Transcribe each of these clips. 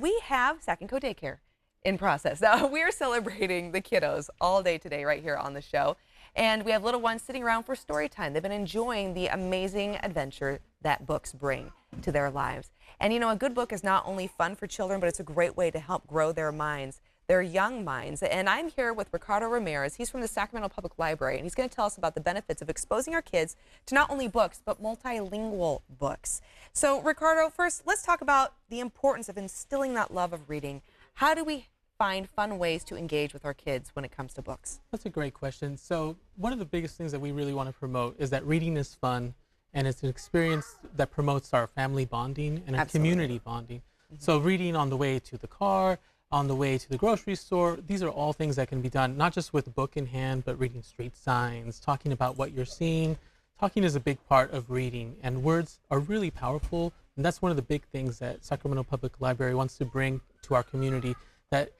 we have Sac and Co Daycare in process. We are celebrating the kiddos all day today right here on the show. And we have little ones sitting around for story time. They've been enjoying the amazing adventure that books bring to their lives. And you know, a good book is not only fun for children, but it's a great way to help grow their minds, their young minds. And I'm here with Ricardo Ramirez. He's from the Sacramento Public Library, and he's going to tell us about the benefits of exposing our kids to not only books, but multilingual books. So Ricardo, first, let's talk about the importance of instilling that love of reading. How do we find fun ways to engage with our kids when it comes to books? That's a great question. So one of the biggest things that we really want to promote is that reading is fun, and it's an experience that promotes our family bonding and our community bonding. Mm-hmm. So reading on the way to the car, on the way to the grocery store, these are all things that can be done, not just with a book in hand, but reading street signs, talking about what you're seeing. Talking is a big part of reading, and words are really powerful, and that's one of the big things that Sacramento Public Library wants to bring to our community, that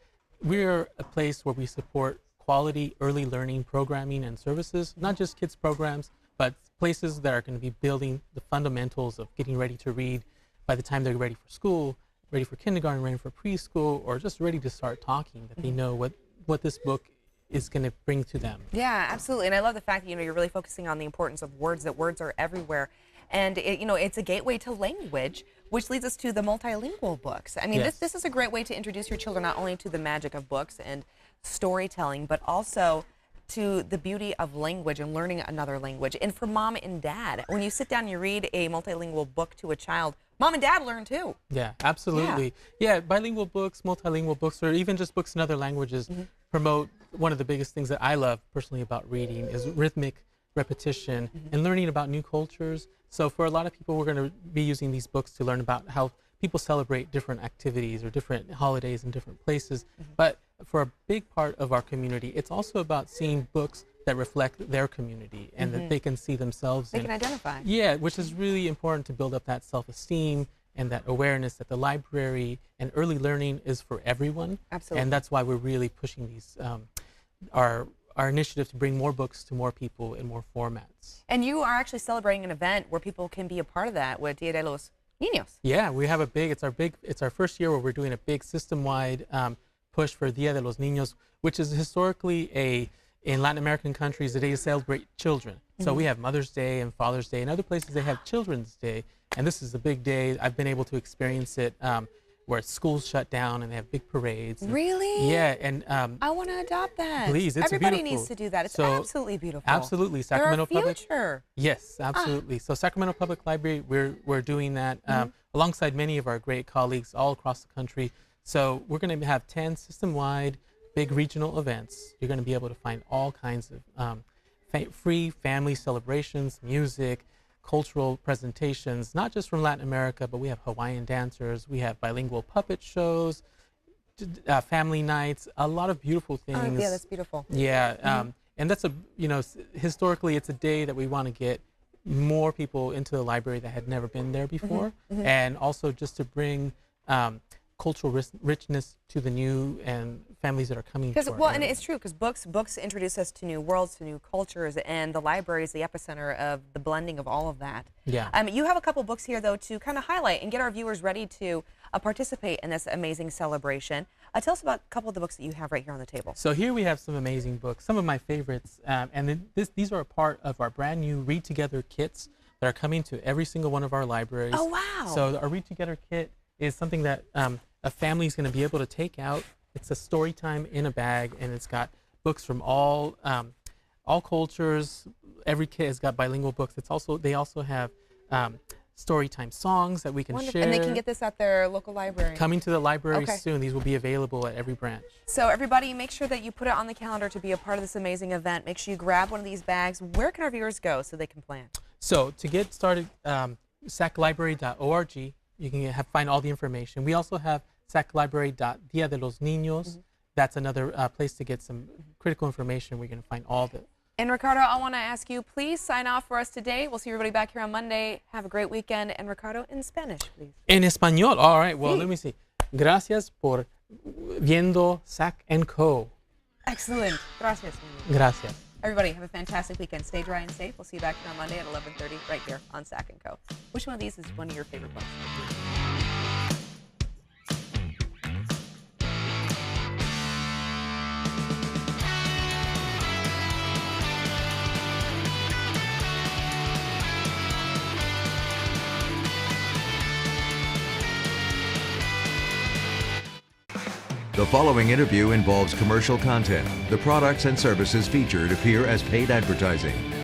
we're a place where we support quality early learning programming and services, not just kids programs, but places that are going to be building the fundamentals of getting ready to read by the time they're ready for school, ready for kindergarten, ready for preschool, or just ready to start talking, that they know what this book is going to bring to them. Yeah, absolutely. And I love the fact that, you know, you're really focusing on the importance of words, that words are everywhere. And, you know, it's a gateway to language, which leads us to the multilingual books. I mean, Yes. this is a great way to introduce your children not only to the magic of books and storytelling, but also to the beauty of language and learning another language. And for mom and dad, when you sit down and you read a multilingual book to a child, mom and dad learn too. Yeah, absolutely. Yeah, bilingual books, multilingual books, or even just books in other languages promote one of the biggest things that I love personally about reading is rhythmic repetition and learning about new cultures. So for a lot of people, we're going to be using these books to learn about how people celebrate different activities or different holidays in different places. But for a big part of our community, it's also about seeing books that reflect their community and that they can see themselves in. They can identify. Yeah, which is really important to build up that self-esteem and that awareness that the library and early learning is for everyone. Absolutely. And that's why we're really pushing these, our initiative to bring more books to more people in more formats. And you are actually celebrating an event where people can be a part of that with Dia de los Niños. Yeah, we have it's our first year where we're doing a big system-wide push for Dia de los Niños, which is historically in Latin American countries, a day to celebrate children. So we have Mother's Day and Father's Day. In other places, they have Children's Day. And this is a big day. I've been able to experience it where schools shut down and they have big parades. Really? Yeah. And I want to adopt that. please, it's Everybody beautiful. needs to do that. It's So, absolutely beautiful. Absolutely. They're Sacramento our Public. future. Yes, absolutely. So Sacramento Public Library, we're doing that alongside many of our great colleagues all across the country. So we're going to have 10 system-wide big regional events. You're going to be able to find all kinds of free family celebrations, music, cultural presentations, not just from Latin America, but we have Hawaiian dancers, we have bilingual puppet shows, family nights, a lot of beautiful things. Oh, yeah, that's beautiful. Yeah, and that's historically it's a day that we want to get more people into the library that had never been there before, and also just to bring cultural richness to the new and families that are coming. And it's true, because books introduce us to new worlds, to new cultures, and the library is the epicenter of the blending of all of that. Yeah. You have a couple books here, though, to kind of highlight and get our viewers ready to participate in this amazing celebration. Tell us about a couple of the books that you have right here on the table. So here we have some amazing books, some of my favorites, and these are a part of our brand new Read Together kits that are coming to every single one of our libraries. Oh, wow. So our Read Together kit is something that a family is going to be able to take out. It's a story time in a bag, and it's got books from all cultures. Every kit has got bilingual books. They also have story time songs that we can share. And they can get this at their local library. Coming to the library soon. These will be available at every branch. So everybody, make sure that you put it on the calendar to be a part of this amazing event. Make sure you grab one of these bags. Where can our viewers go so they can plan? So to get started, saclibrary.org. You can find all the information. We also have saclibrary.dia de los Niños. That's another place to get some critical information. We're going to find all the. And Ricardo, I want to ask you, please sign off for us today. We'll see everybody back here on Monday. Have a great weekend. And Ricardo, in Spanish, please. En español. All right. Well, let me see. Gracias por viendo Sac and Co. Excellent. Gracias. Gracias. Everybody, have a fantastic weekend. Stay dry and safe. We'll see you back here on Monday at 11:30 right here on Sac & Co. Which one of these is one of your favorite books? The following interview involves commercial content. The products and services featured appear as paid advertising.